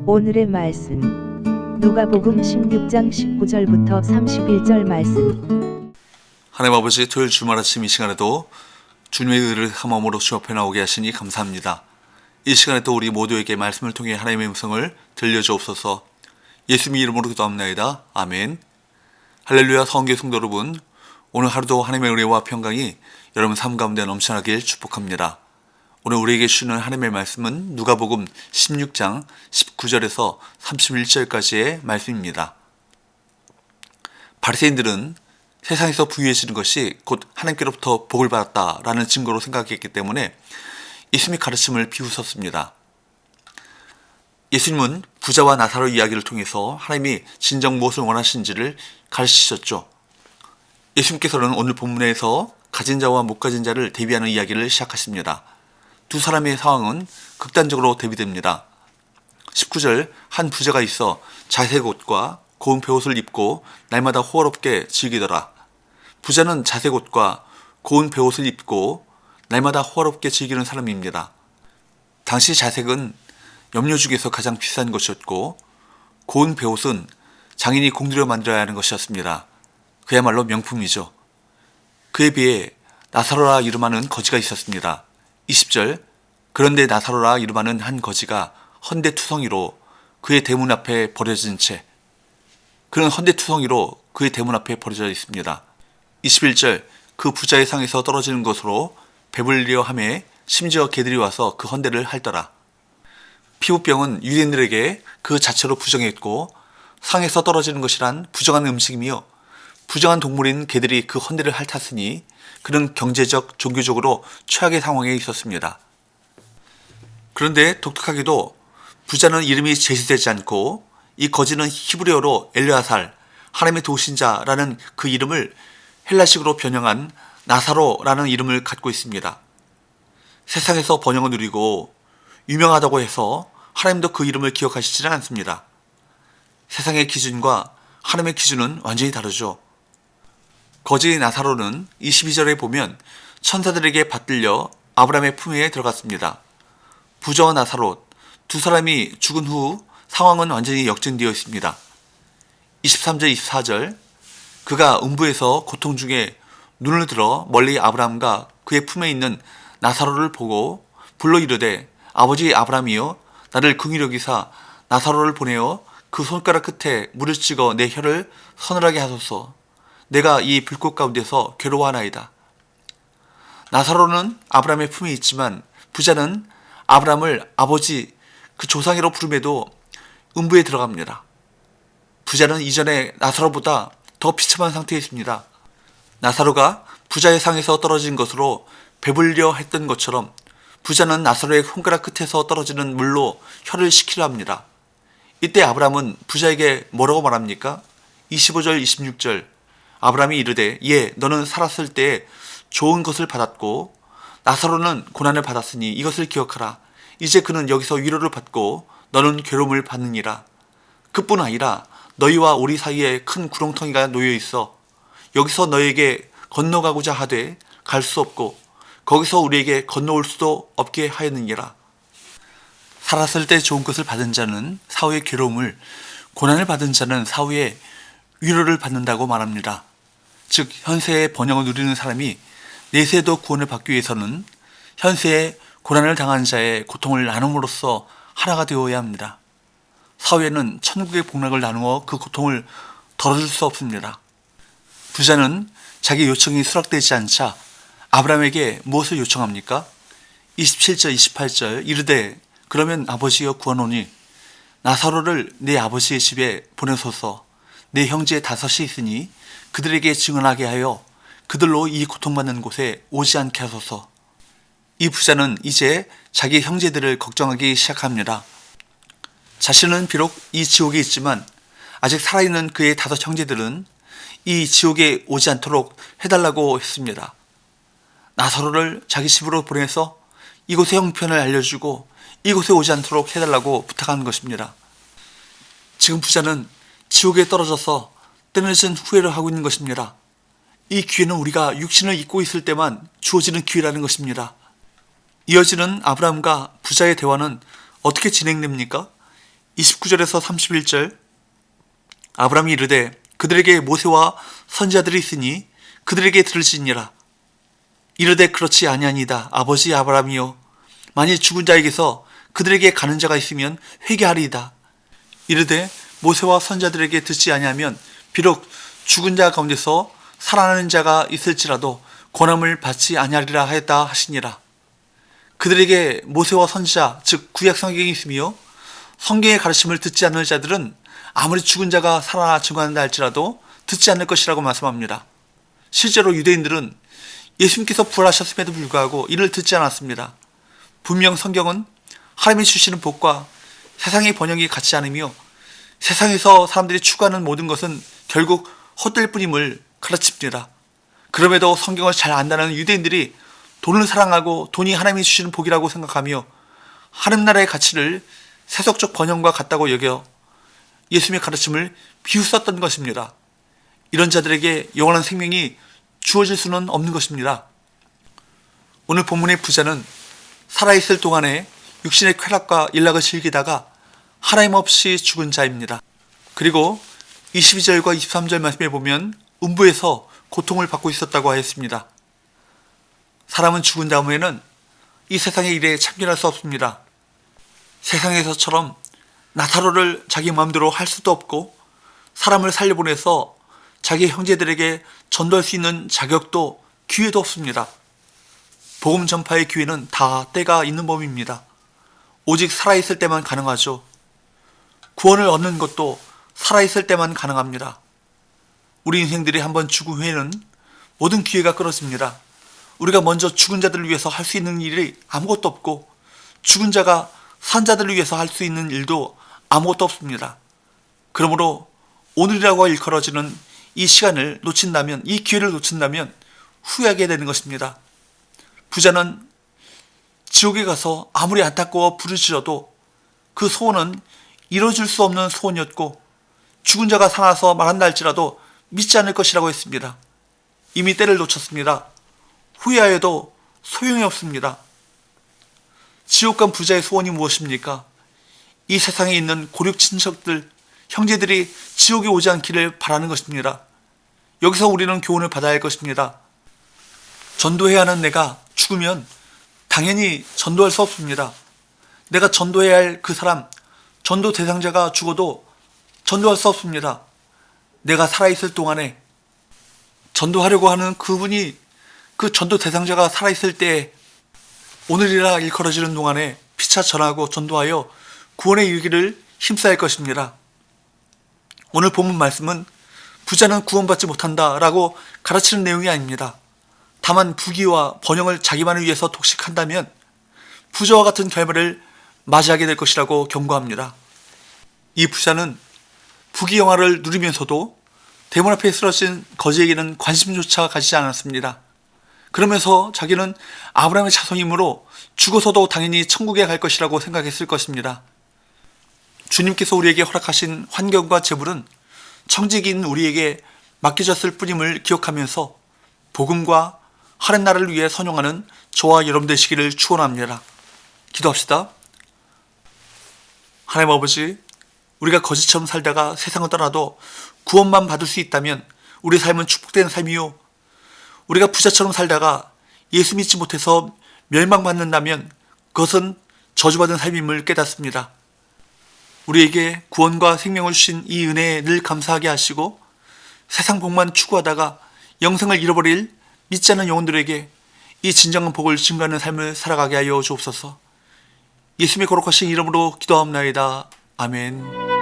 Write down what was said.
오늘의 말씀 누가복음 16장 19절부터 31절 말씀. 하나님 아버지, 토요일 주말 아침 이 시간에도 주님의 의를 함함으로 주 앞에 나오게 하시니 감사합니다. 이 시간에 또 우리 모두에게 말씀을 통해 하나님의 음성을 들려주옵소서. 예수님의 이름으로 기도합나이다. 아멘. 할렐루야. 성교 성도 여러분, 오늘 하루도 하나님의 은혜와 평강이 여러분 삶 가운데 넘쳐나길 축복합니다. 오늘 우리에게 주시는 하나님의 말씀은 누가복음 16장 19절에서 31절까지의 말씀입니다. 바리새인들은 세상에서 부유해지는 것이 곧 하나님께로부터 복을 받았다라는 증거로 생각했기 때문에 예수님의 가르침을 비웃었습니다. 예수님은 부자와 나사로 이야기를 통해서 하나님이 진정 무엇을 원하시는지를 가르치셨죠. 예수님께서는 오늘 본문에서 가진 자와 못 가진 자를 대비하는 이야기를 시작하십니다. 두 사람의 상황은 극단적으로 대비됩니다. 19절, 한 부자가 있어 자색 옷과 고운 베옷을 입고 날마다 호화롭게 즐기더라. 부자는 자색 옷과 고운 베옷을 입고 날마다 호화롭게 즐기는 사람입니다. 당시 자색은 염료 중에서 가장 비싼 것이었고, 고운 베옷은 장인이 공들여 만들어야 하는 것이었습니다. 그야말로 명품이죠. 그에 비해 나사로라 이름하는 거지가 있었습니다. 20절, 그런데 나사로라 이름하는 한 거지가 헌데투성이로 그의 대문 앞에 버려진 채, 그는 헌데투성이로 그의 대문 앞에 버려져 있습니다. 21절, 그 부자의 상에서 떨어지는 것으로 배불리려 하매 심지어 개들이 와서 그 헌데를 핥더라. 피부병은 유대인들에게 그 자체로 부정했고, 상에서 떨어지는 것이란 부정한 음식이며 부정한 동물인 개들이 그 헌데를 핥았으니 그는 경제적, 종교적으로 최악의 상황에 있었습니다. 그런데 독특하게도 부자는 이름이 제시되지 않고 이 거지는 히브리어로 엘르아살, 하나님의 도신자라는 그 이름을 헬라식으로 변형한 나사로라는 이름을 갖고 있습니다. 세상에서 번영을 누리고 유명하다고 해서 하나님도 그 이름을 기억하시지는 않습니다. 세상의 기준과 하나님의 기준은 완전히 다르죠. 거지 나사로는 22절에 보면 천사들에게 받들려 아브라함의 품에 들어갔습니다. 부자와 나사로 두 사람이 죽은 후 상황은 완전히 역전되어 있습니다. 23절 24절, 그가 음부에서 고통 중에 눈을 들어 멀리 아브라함과 그의 품에 있는 나사로를 보고 불러 이르되 아버지 아브라함이여, 나를 긍휼히 여기사 나사로를 보내어 그 손가락 끝에 물을 찍어 내 혀를 서늘하게 하소서. 내가 이 불꽃 가운데서 괴로워하나이다. 나사로는 아브라함의 품에 있지만 부자는 아브라함을 아버지, 그 조상이라고 부름에도 음부에 들어갑니다. 부자는 이전에 나사로보다 더 비참한 상태에 있습니다. 나사로가 부자의 상에서 떨어진 것으로 배불려 했던 것처럼 부자는 나사로의 손가락 끝에서 떨어지는 물로 혀를 식히려 합니다. 이때 아브라함은 부자에게 뭐라고 말합니까? 25절 26절, 아브라함이 이르되 예, 너는 살았을 때에 좋은 것을 받았고 나사로는 고난을 받았으니 이것을 기억하라. 이제 그는 여기서 위로를 받고 너는 괴로움을 받느니라. 그뿐 아니라 너희와 우리 사이에 큰 구렁텅이가 놓여 있어 여기서 너에게 건너가고자 하되 갈 수 없고 거기서 우리에게 건너올 수도 없게 하였느니라. 살았을 때 좋은 것을 받은 자는 사후의 괴로움을, 고난을 받은 자는 사후에 위로를 받는다고 말합니다. 즉 현세의 번영을 누리는 사람이 내세에도 구원을 받기 위해서는 현세에 고난을 당한 자의 고통을 나눔으로써 하나가 되어야 합니다. 사후에는 천국의 복락을 나누어 그 고통을 덜어줄 수 없습니다. 부자는 자기 요청이 수락되지 않자 아브라함에게 무엇을 요청합니까? 27절 28절, 이르되 그러면 아버지여 구하노니 나사로를 내 아버지의 집에 보내소서. 내 형제 5이 있으니 그들에게 증언하게 하여 그들로 이 고통받는 곳에 오지 않게 하소서. 이 부자는 이제 자기 형제들을 걱정하기 시작합니다. 자신은 비록 이 지옥에 있지만 아직 살아있는 그의 5 형제들은 이 지옥에 오지 않도록 해달라고 했습니다. 나사로를 자기 집으로 보내서 이곳의 형편을 알려주고 이곳에 오지 않도록 해달라고 부탁하는 것입니다. 지금 부자는 지옥에 떨어져서 때늦은 후회를 하고 있는 것입니다. 이 기회는 우리가 육신을 입고 있을 때만 주어지는 기회라는 것입니다. 이어지는 아브라함과 부자의 대화는 어떻게 진행됩니까? 29절에서 31절 아브라함이 이르되 그들에게 모세와 선지자들이 있으니 그들에게 들을지니라. 이르되 그렇지 아니하니이다. 아버지 아브라함이여 만일 죽은 자에게서 그들에게 가는 자가 있으면 회개하리이다. 이르되 모세와 선지자들에게 듣지 아니하면 비록 죽은 자 가운데서 살아나는 자가 있을지라도 권함을 받지 아니하리라 하였다 하시니라. 그들에게 모세와 선지자 즉 구약 성경이 있으며 성경의 가르침을 듣지 않는 자들은 아무리 죽은 자가 살아나 증언한다 할지라도 듣지 않을 것이라고 말씀합니다. 실제로 유대인들은 예수님께서 부활하셨음에도 불구하고 이를 듣지 않았습니다. 분명 성경은 하나님이 주시는 복과 세상의 번영이 같지 않으며 세상에서 사람들이 추구하는 모든 것은 결국 헛될 뿐임을 가르칩니다. 그럼에도 성경을 잘 안다는 유대인들이 돈을 사랑하고 돈이 하나님이 주시는 복이라고 생각하며 하나님 나라의 가치를 세속적 번영과 같다고 여겨 예수님의 가르침을 비웃었던 것입니다. 이런 자들에게 영원한 생명이 주어질 수는 없는 것입니다. 오늘 본문의 부자는 살아있을 동안에 육신의 쾌락과 일락을 즐기다가 하나님 없이 죽은 자입니다. 그리고 22절과 23절 말씀에 보면 음부에서 고통을 받고 있었다고 하였습니다. 사람은 죽은 다음에는 이 세상의 일에 참견할 수 없습니다. 세상에서처럼 나사로를 자기 마음대로 할 수도 없고 사람을 살려보내서 자기 형제들에게 전도할 수 있는 자격도 기회도 없습니다. 복음 전파의 기회는 다 때가 있는 법입니다. 오직 살아있을 때만 가능하죠. 구원을 얻는 것도 살아있을 때만 가능합니다. 우리 인생들이 한번 죽은 후에는 모든 기회가 끊어집니다. 우리가 먼저 죽은 자들을 위해서 할 수 있는 일이 아무것도 없고 죽은 자가 산 자들을 위해서 할 수 있는 일도 아무것도 없습니다. 그러므로 오늘이라고 일컬어지는 이 시간을 놓친다면, 이 기회를 놓친다면 후회하게 되는 것입니다. 부자는 지옥에 가서 아무리 안타까워 부르짖어도 그 소원은 이뤄질 수 없는 소원이었고 죽은 자가 살아서 말한다 할지라도 믿지 않을 것이라고 했습니다. 이미 때를 놓쳤습니다. 후회하여도 소용이 없습니다. 지옥 간 부자의 소원이 무엇입니까? 이 세상에 있는 고륙 친척들, 형제들이 지옥에 오지 않기를 바라는 것입니다. 여기서 우리는 교훈을 받아야 할 것입니다. 전도해야 하는 내가 죽으면 당연히 전도할 수 없습니다. 내가 전도해야 할 그 사람, 전도 대상자가 죽어도 전도할 수 없습니다. 내가 살아있을 동안에 전도하려고 하는 그분이, 그 전도 대상자가 살아있을 때 오늘이라 일컬어지는 동안에 피차 전하고 전도하여 구원에 이르기를 힘써야 할 것입니다. 오늘 본문 말씀은 부자는 구원받지 못한다 라고 가르치는 내용이 아닙니다. 다만 부귀와 번영을 자기만을 위해서 독식한다면 부자와 같은 결말을 맞이하게 될 것이라고 경고합니다. 이 부자는 부귀 영화를 누리면서도 대문 앞에 쓰러진 거지에게는 관심조차 가지지 않았습니다. 그러면서 자기는 아브라함의 자손이므로 죽어서도 당연히 천국에 갈 것이라고 생각했을 것입니다. 주님께서 우리에게 허락하신 환경과 재물은 청직인 우리에게 맡겨졌을 뿐임을 기억하면서 복음과 하나님 나라를 위해 선용하는 저와 여러분 되시기를 축원합니다. 기도합시다. 하나님 아버지, 우리가 거지처럼 살다가 세상을 떠나도 구원만 받을 수 있다면 우리 삶은 축복된 삶이요, 우리가 부자처럼 살다가 예수 믿지 못해서 멸망받는다면 그것은 저주받은 삶임을 깨닫습니다. 우리에게 구원과 생명을 주신 이 은혜에 늘 감사하게 하시고 세상 복만 추구하다가 영생을 잃어버릴 믿지 않는 영혼들에게 이 진정한 복을 증거하는 삶을 살아가게 하여 주옵소서. 예수님의 거룩하신 이름으로 기도하옵나이다. 아멘.